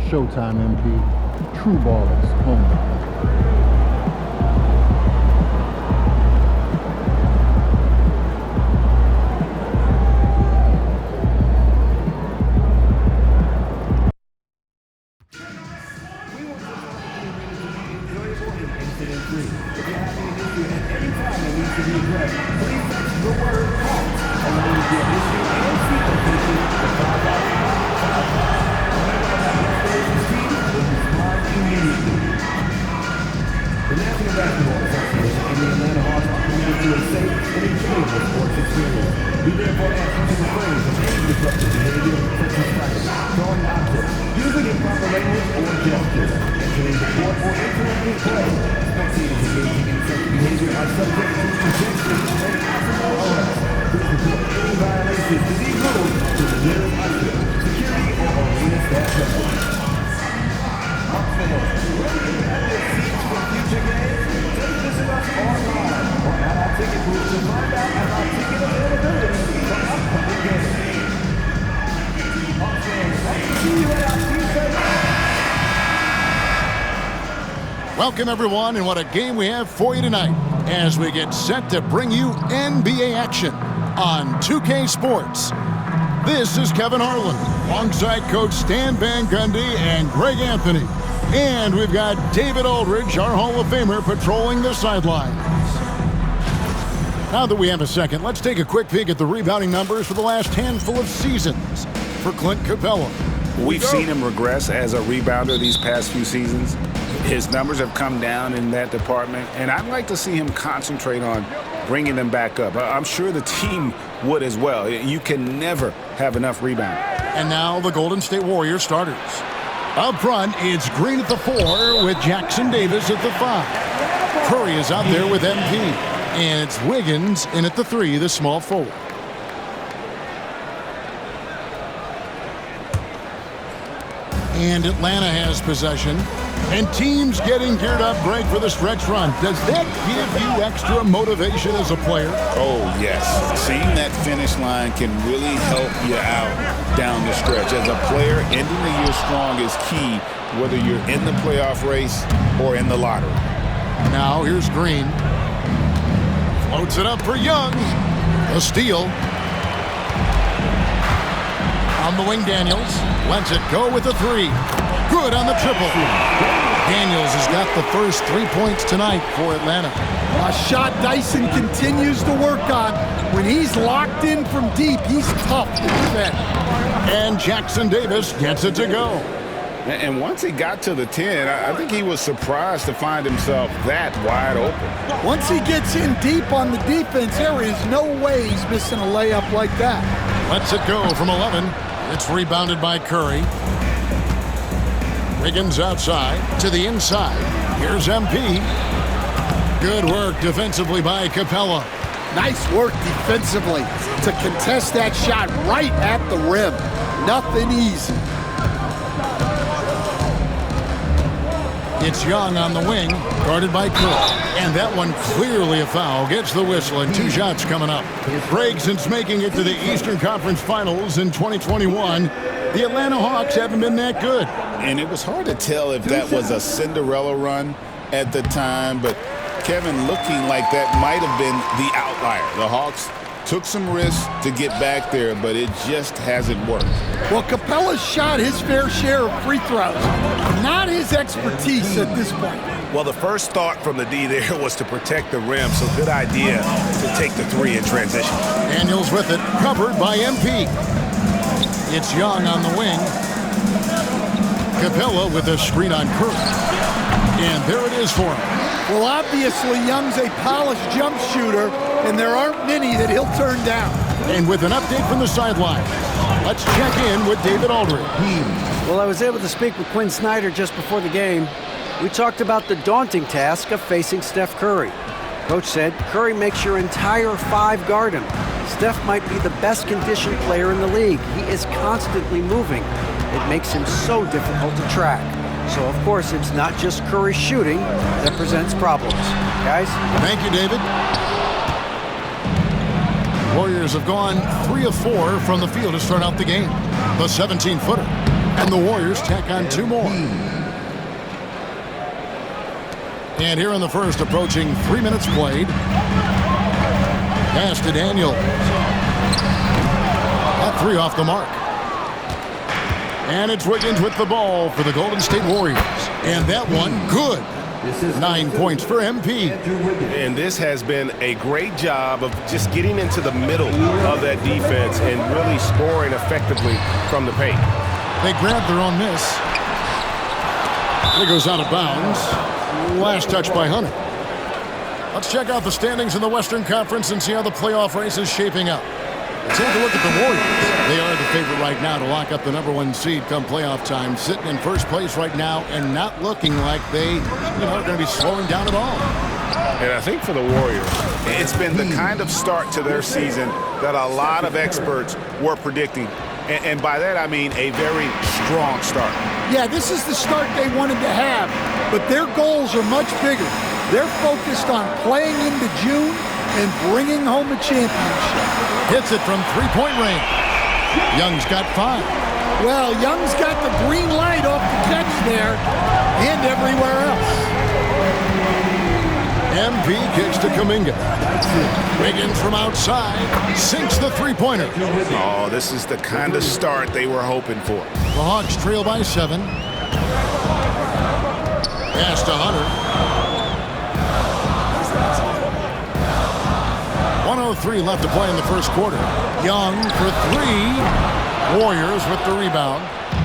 Showtime, MP. True ballers, home run. The National Basketball Association and the Atlanta Hawks are committed to a safe and enjoyable sports experience. We therefore ask you to refrain from any disruptive behavior, such as fighting, throwing objects, using improper language or gestures, entering the court or interrupting play. Spectators engaging in such behavior are subject to suspension and possible arrest. Please report any violations to these rules to the nearest usher, security, or arena staff member. Hawks fans, ready to have their seats for future games? Just visit us online or at our ticket booth to find out about ticket availability for upcoming games. Hawks fans, hope to see you at our Tuesday. Welcome, everyone, and what a game we have for you tonight as we get set to bring you NBA action on 2K Sports. This is Kevin Harlan, alongside Coach Stan Van Gundy and Greg Anthony. And we've got David Aldridge, our Hall of Famer, patrolling the sidelines. Now that we have a second, let's take a quick peek at the rebounding numbers for the last handful of seasons for Clint Capella. We've seen him regress as a rebounder these past few seasons. His numbers have come down in that department, and I'd like to see him concentrate on bringing them back up. I'm sure the team would as well. You can never have enough rebounding. And now the Golden State Warriors starters. Up front, it's Green at the 4 with Jackson Davis at the 5. Curry is out there with MP. And it's Wiggins in at the 3, the small forward. And Atlanta has possession. And teams getting geared up, Greg, for the stretch run. Does that give you extra motivation as a player? Oh, yes. Seeing that finish line can really help you out down the stretch. As a player, ending the year strong is key, whether you're in the playoff race or in the lottery. Now here's Green. Floats it up for Young. A steal. On the wing, Daniels. Lets it go with the 3. Good on the triple. Daniels has got the first 3 points tonight for Atlanta. A shot Dyson continues to work on. When he's locked in from deep, he's tough to defend. And Jackson Davis gets it to go. And once he got to the 10, I think he was surprised to find himself that wide open. Once he gets in deep on the defense, there is no way he's missing a layup like that. Lets it go from 11. It's rebounded by Curry. Wiggins outside to the inside. Here's MP. Good work defensively by Capella. Nice work defensively to contest that shot right at the rim. Nothing easy. It's Young on the wing, guarded by Curry. And that one clearly a foul. Gets the whistle, and 2 shots coming up. Greg, since making it to the Eastern Conference Finals in 2021, the Atlanta Hawks haven't been that good. And it was hard to tell if that was a Cinderella run at the time, but Kevin, looking like that might have been the outlier. The Hawks took some risks to get back there, but it just hasn't worked. Well, Capella's shot his fair share of free throws. Not his expertise at this point. Well, the first thought from the D there was to protect the rim, so good idea to take the 3 in transition. Daniels with it, covered by MP. It's Young on the wing. Capella with a screen on Curry. And there it is for him. Well, obviously, Young's a polished jump shooter, and there aren't many that he'll turn down. And with an update from the sideline, let's check in with David Aldridge. Well, I was able to speak with Quinn Snyder just before the game. We talked about the daunting task of facing Steph Curry. Coach said Curry makes your entire 5 guard him. Steph might be the best conditioned player in the league. He is constantly moving. It makes him so difficult to track. So, of course, it's not just Curry shooting that presents problems. Guys? Thank you, David. Warriors have gone 3 of 4 from the field to start out the game. The 17-footer. And the Warriors tack on 2 more. And here in the first, approaching 3 minutes played. Pass to Daniels. That 3 off the mark. And it's Wiggins with the ball for the Golden State Warriors. And that one, good. 9 points for MP. And this has been a great job of just getting into the middle of that defense and really scoring effectively from the paint. They grab their own miss. It goes out of bounds. Last touch by Hunter. Let's check out the standings in the Western Conference and see how the playoff race is shaping up. Take a look at the Warriors. They are the favorite right now to lock up the #1 seed come playoff time, sitting in first place right now and not looking like they are going to be slowing down at all. And I think for the Warriors, it's been the kind of start to their season that a lot of experts were predicting. And by that, I mean a very strong start. Yeah, this is the start they wanted to have, but their goals are much bigger. They're focused on playing into June and bringing home a championship. Hits it from three-point range. Young's got 5. Well, Young's got the green light off the catch there and everywhere else. MP kicks to Kuminga. Wiggins from outside sinks the three-pointer. Oh, this is the kind of start they were hoping for. The Hawks trail by 7. Pass to Hunter. 1:03 left to play in the first quarter. Young for 3. Warriors with the rebound.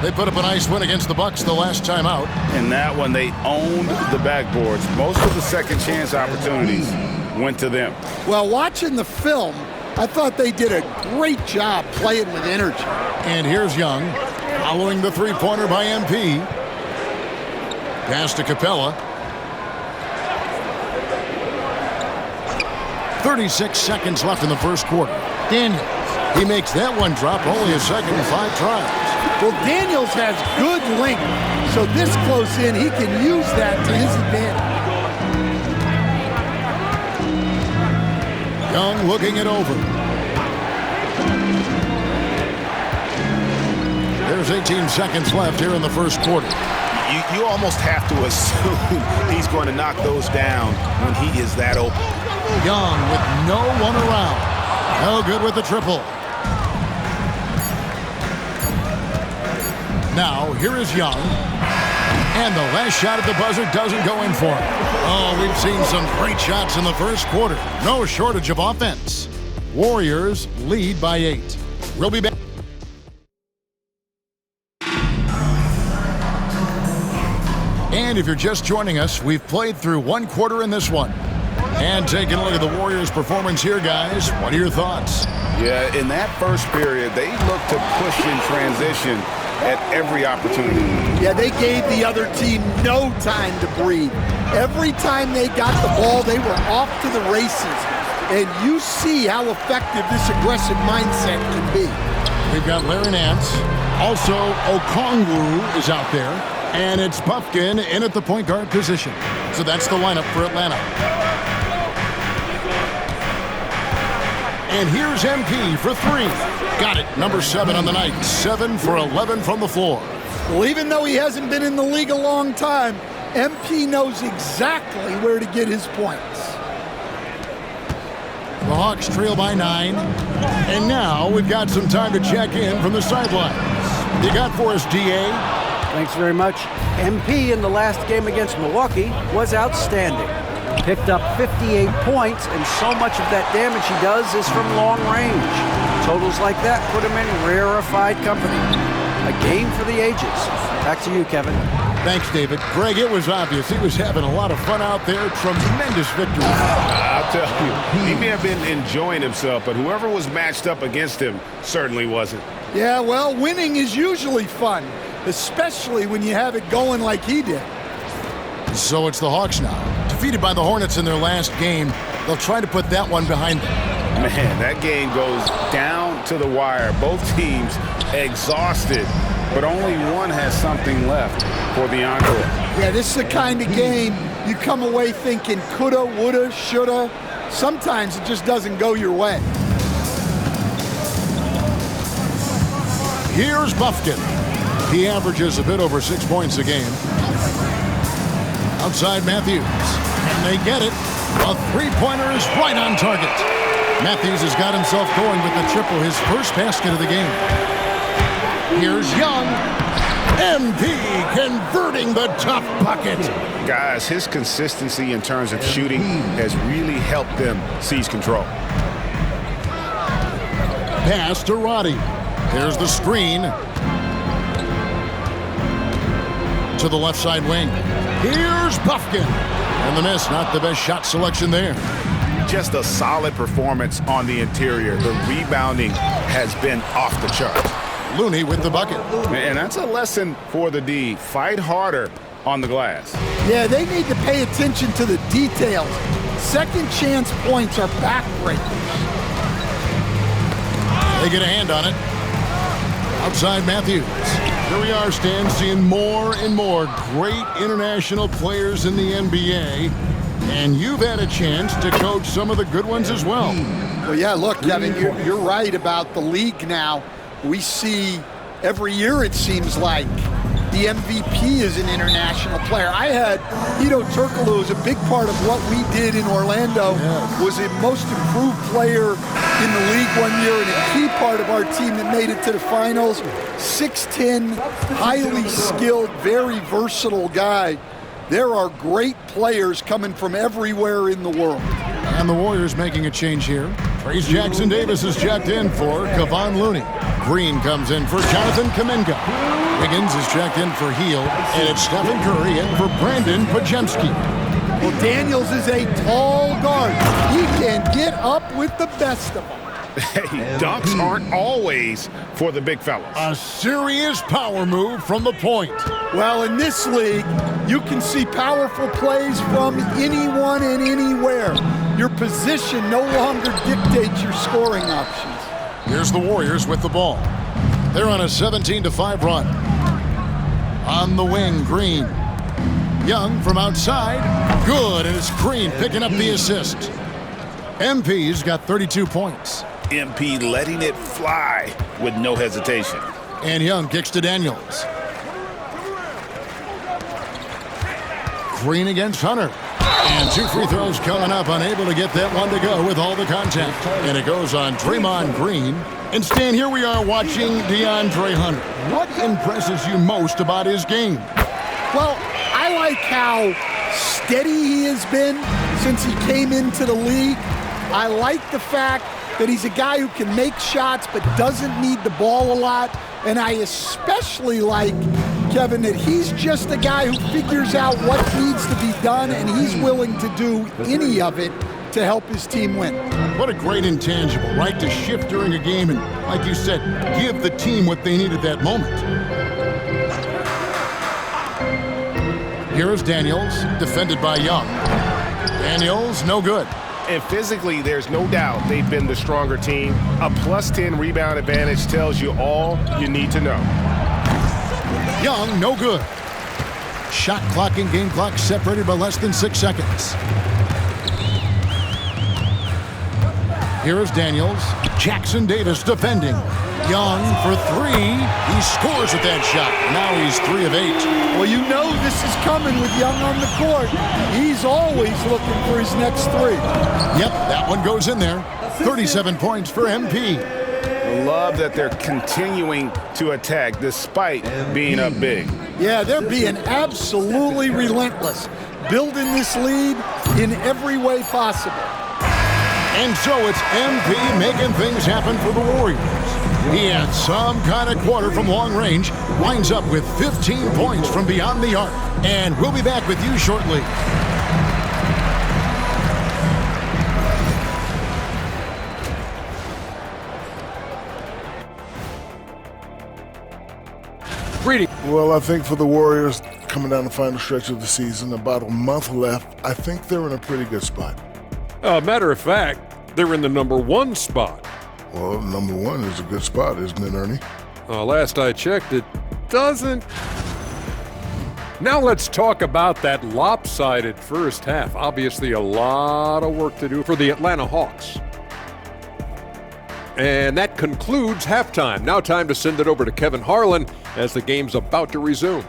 They put up a nice win against the Bucks the last time out. In that one, they owned the backboards. Most of the second chance opportunities went to them. Well, watching the film, I thought they did a great job playing with energy. And here's Young, following the three-pointer by MP. Pass to Capella. 36 seconds left in the first quarter. Daniels. He makes that one drop, only a second in 5 tries. Well, Daniels has good length, so this close in, he can use that to his advantage. Young looking it over. There's 18 seconds left here in the first quarter. You almost have to assume he's going to knock those down when he is that open. Young with no one around. No good with the triple. Now, here is Young. And the last shot at the buzzer doesn't go in for him. Oh, we've seen some great shots in the first quarter. No shortage of offense. Warriors lead by 8. We'll be back. And if you're just joining us, we've played through 1 quarter in this one. And taking a look at the Warriors' performance here, guys. What are your thoughts? Yeah, in that first period, they looked to push in transition at every opportunity. Yeah, they gave the other team no time to breathe. Every time they got the ball, they were off to the races. And you see how effective this aggressive mindset can be. We've got Larry Nance. Also, Okongwu is out there. And it's Bufkin in at the point guard position. So that's the lineup for Atlanta. And here's MP for 3. Got it. Number 7 on the night. 7 for 11 from the floor. Well, even though he hasn't been in the league a long time, MP knows exactly where to get his points. The Hawks trail by 9. And now we've got some time to check in from the sidelines. You got for us, DA? Thanks very much. MP in the last game against Milwaukee was outstanding. Picked up 58 points, and so much of that damage he does is from long range. Totals like that put him in rarefied company. A game for the ages. Back to you, Kevin. Thanks, David. Greg, it was obvious he was having a lot of fun out there. Tremendous victory. I'll tell you, he may have been enjoying himself, but whoever was matched up against him certainly wasn't. Yeah, well, winning is usually fun, especially when you have it going like he did. So it's the Hawks now. Defeated by the Hornets in their last game, they'll try to put that one behind them. Man, that game goes down to the wire. Both teams exhausted, but only one has something left for the encore. Yeah, this is the kind of game you come away thinking coulda, woulda, shoulda. Sometimes it just doesn't go your way. Here's Bufkin. He averages a bit over 6 points a game. Outside Matthews, and they get it. A three-pointer is right on target. Matthews has got himself going with the triple, his first basket of the game. Here's Young. MP converting the tough bucket. Guys, his consistency in terms of shooting has really helped them seize control. Pass to Roddy. There's the screen. To the left side wing. Here's Bufkin. And the miss, not the best shot selection there. Just a solid performance on the interior. The rebounding has been off the charts. Looney with the bucket. And that's a lesson for the D. Fight harder on the glass. Yeah, they need to pay attention to the details. Second chance points are backbreakers. They get a hand on it. Outside Matthews. Here we are, Stan, seeing more and more great international players in the NBA. And you've had a chance to coach some of the good ones as well. Well, yeah, look, Kevin, you're right about the league now. We see every year, it seems like, the MVP is an international player. I had Hedo Turkoglu as a big part of what we did in Orlando, was a most improved player in the league one year and a key part of our team that made it to the finals. 6'10", highly skilled, very versatile guy. There are great players coming from everywhere in the world. And the Warriors making a change here. Trace Jackson Davis is checked in for Kevon Looney. Green comes in for Jonathan Kuminga. Wiggins is checked in for Hield. And it's Stephen Curry in for Brandon Podziemski. Well, Daniels is a tall guard. He can get up with the best of them. Hey, dunks aren't always for the big fellas. A serious power move from the point. Well, in this league, you can see powerful plays from anyone and anywhere. Your position no longer dictates your scoring options. Here's the Warriors with the ball. They're on a 17-5 run. On the wing, Green. Young from outside. Good, and it's Green picking up the assist. MP's got 32 points. MP letting it fly with no hesitation. And Young kicks to Daniels. Green against Hunter. And 2 free throws coming up, unable to get that one to go with all the contact. And it goes on Draymond Green. And Stan, here we are watching DeAndre Hunter. What impresses you most about his game? Well, I like how steady he has been since he came into the league. I like the fact that he's a guy who can make shots but doesn't need the ball a lot. And I especially like, Kevin, that he's just a guy who figures out what needs to be done, and he's willing to do any of it to help his team win. What a great intangible, right? To shift during a game and, like you said, give the team what they need at that moment. Here's Daniels, defended by Young. Daniels, no good. And physically, there's no doubt they've been the stronger team. A +10 rebound advantage tells you all you need to know. Young, no good. Shot clock and game clock separated by less than 6 seconds. Here is Daniels. Jackson Davis defending. Young for 3. He scores with that shot. Now he's 3 of 8. Well, you know this is coming with Young on the court. He's always looking for his next 3. Yep, that one goes in there. 37 points for MP. I love that they're continuing to attack despite being up big. Yeah, they're being absolutely relentless, building this lead in every way possible. And so it's MP making things happen for the Warriors. He had some kind of quarter from long range, winds up with 15 points from beyond the arc. And we'll be back with you shortly. Well, I think for the Warriors, coming down the final stretch of the season, about a month left, I think they're in a pretty good spot. Matter of fact, they're in the number 1 spot. Well, number 1 is a good spot, isn't it, Ernie? Last I checked, it doesn't. Now let's talk about that lopsided first half. Obviously, a lot of work to do for the Atlanta Hawks. And that concludes halftime. Now time to send it over to Kevin Harlan as the game's about to resume.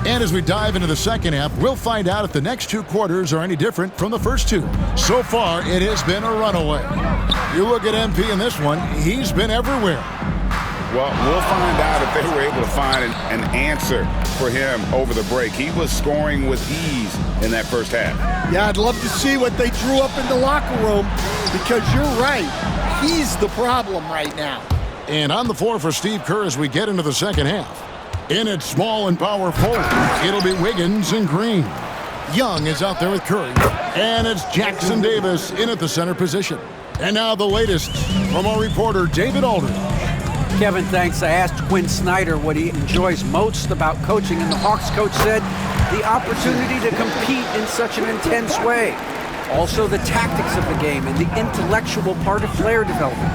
And as we dive into the second half, we'll find out if the next two quarters are any different from the first two. So far, it has been a runaway. You look at MP in this one, he's been everywhere. Well, we'll find out if they were able to find an answer for him over the break. He was scoring with ease in that first half. Yeah, I'd love to see what they drew up in the locker room, because you're right. He's the problem right now. And on the floor for Steve Kerr as we get into the second half. In at small and power forward, it'll be Wiggins and Green. Young is out there with Curry. And it's Jackson Davis in at the center position. And now the latest from our reporter, David Aldridge. Kevin, thanks. I asked Quinn Snyder what he enjoys most about coaching, and the Hawks coach said the opportunity to compete in such an intense way. Also, the tactics of the game and the intellectual part of player development.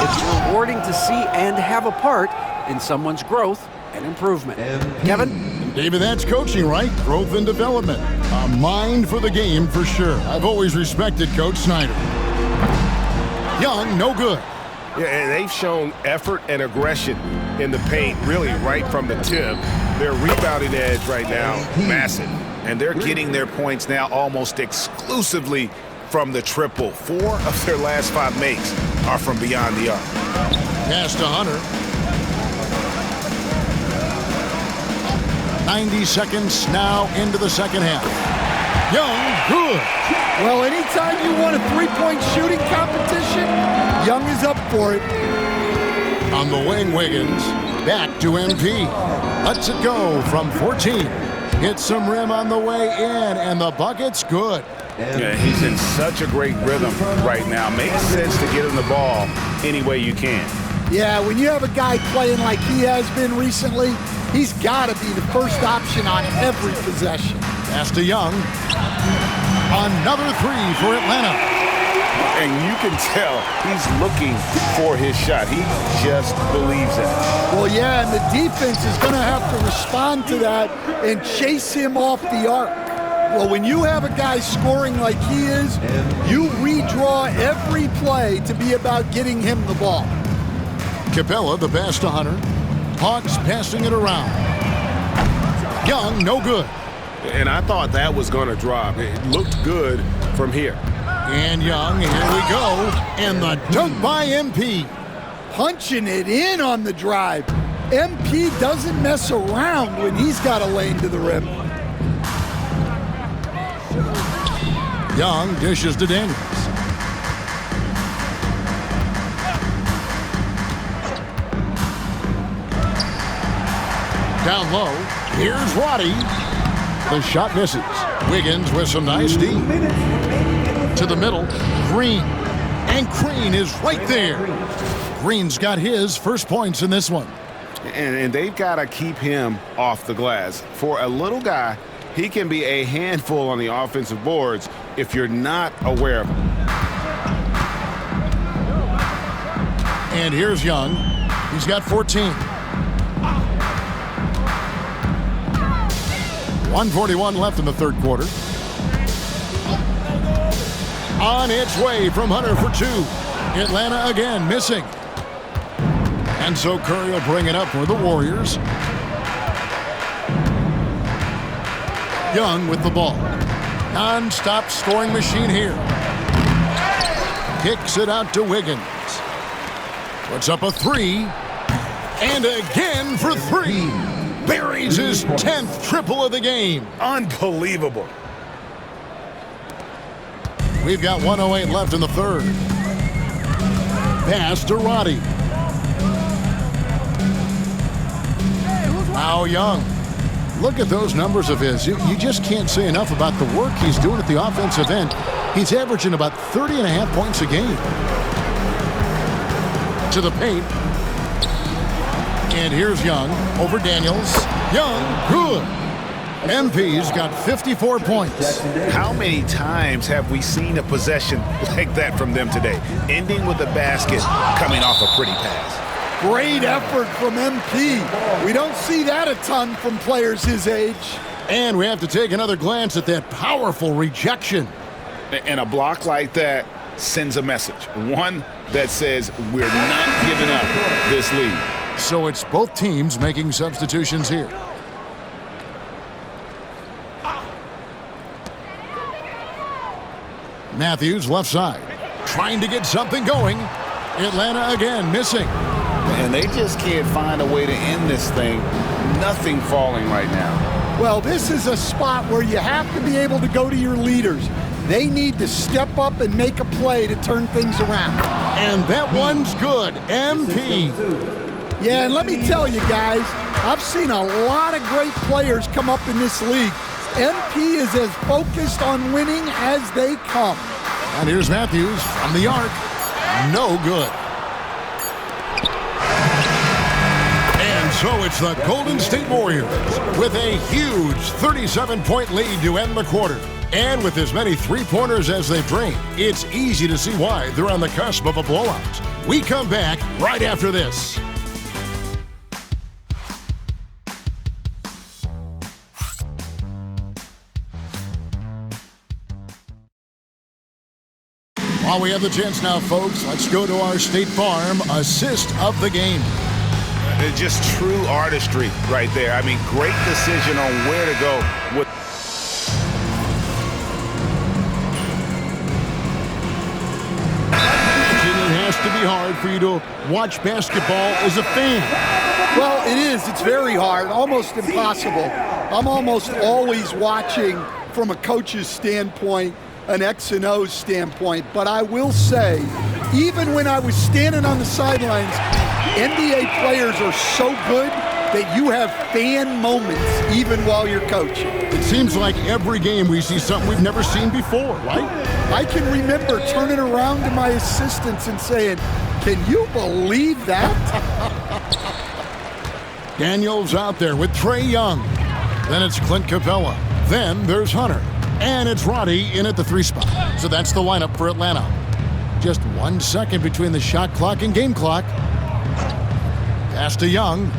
It's rewarding to see and have a part in someone's growth and improvement. Kevin? David, that's coaching, right? Growth and development. A mind for the game for sure. I've always respected Coach Snyder. Young, no good. Yeah, and they've shown effort and aggression in the paint, really right from the tip. Their rebounding edge right now, massive. And they're getting their points now almost exclusively from the triple. 4 of their last 5 makes are from beyond the arc. Pass to Hunter. 90 seconds now into the second half. Young, good. Well, anytime you want a three-point shooting competition, Young is up for it. On the wing, Wiggins. Back to MP. Lets it go from 14. Hits some rim on the way in, and the bucket's good. Yeah, he's in such a great rhythm right now. Makes sense to get him the ball any way you can. Yeah, when you have a guy playing like he has been recently, he's got to be the first option on every possession. Pass to Young. Another three for Atlanta. And you can tell he's looking for his shot. He just believes it. Well, yeah, and the defense is going to have to respond to that and chase him off the arc. Well, when you have a guy scoring like he is, you redraw every play to be about getting him the ball. Capella, the pass to Hunter. Hawks passing it around. Young, no good. And I thought that was going to drop. It looked good from here. And Young, here we go. And the dunk by MP. Punching it in on the drive. MP doesn't mess around when he's got a lane to the rim. Young dishes to Daniels. Down low, here's Roddy. The shot misses. Wiggins with some nice D. To the middle, Green. And Green is right there. Green's got his first points in this one. And they've got to keep him off the glass. For a little guy, he can be a handful on the offensive boards if you're not aware of him. And here's Young. He's got 14. 1:41 left in the third quarter. On its way from Hunter for 2. Atlanta again missing. And so Curry will bring it up for the Warriors. Young with the ball. Non-stop scoring machine here. Kicks it out to Wiggins. Puts up a 3. And again for 3. Buries his 10th triple of the game. Unbelievable. We've got 1:08 left in the third. Pass to Roddy. Now Young. Look at those numbers of his. You just can't say enough about the work he's doing at the offensive end. He's averaging about 30.5 points a game. To the paint. And here's Young over Daniels. Young, good. MP's got 54 points. How many times have we seen a possession like that from them today? Ending with a basket, coming off a pretty pass. Great effort from MP. We don't see that a ton from players his age. And we have to take another glance at that powerful rejection. And a block like that sends a message. One that says we're not giving up this lead. So it's both teams making substitutions here. Matthews left side, trying to get something going. Atlanta again missing. And they just can't find a way to end this thing. Nothing falling right now. Well, this is a spot where you have to be able to go to your leaders. They need to step up and make a play to turn things around. And that one's good. MP. Yeah, and let me tell you guys, I've seen a lot of great players come up in this league. MP is as focused on winning as they come. And here's Matthews from the arc. No good. And so it's the Golden State Warriors with a huge 37-point lead to end the quarter. And with as many three-pointers as they've drained, it's easy to see why they're on the cusp of a blowout. We come back right after this. While we have the chance now, folks, let's go to our State Farm assist of the game. Just true artistry right there. I mean, great decision on where to go. It has to be hard for you to watch basketball as a fan. Well, it is. It's very hard, almost impossible. I'm almost always watching from a coach's standpoint, an X and O standpoint. But I will say, even when I was standing on the sidelines, NBA players are so good that you have fan moments even while you're coaching. It seems like every game we see something we've never seen before, right? I can remember turning around to my assistants and saying, "Can you believe that?" Daniels out there with Trae Young. Then it's Clint Capella. Then there's Hunter. And it's Roddy in at the 3 spot. So that's the lineup for Atlanta. Just 1 second between the shot clock and game clock. Pass to Young.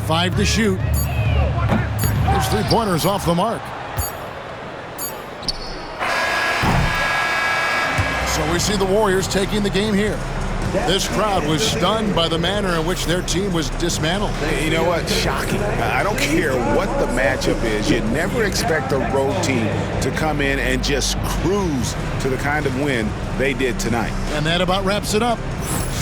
5 to shoot. His 3-pointers off the mark. So we see the Warriors taking the game here. This crowd was stunned by the manner in which their team was dismantled. You know what? Shocking. I don't care what the matchup is. You never expect a road team to come in and just cruise to the kind of win they did tonight. And that about wraps it up.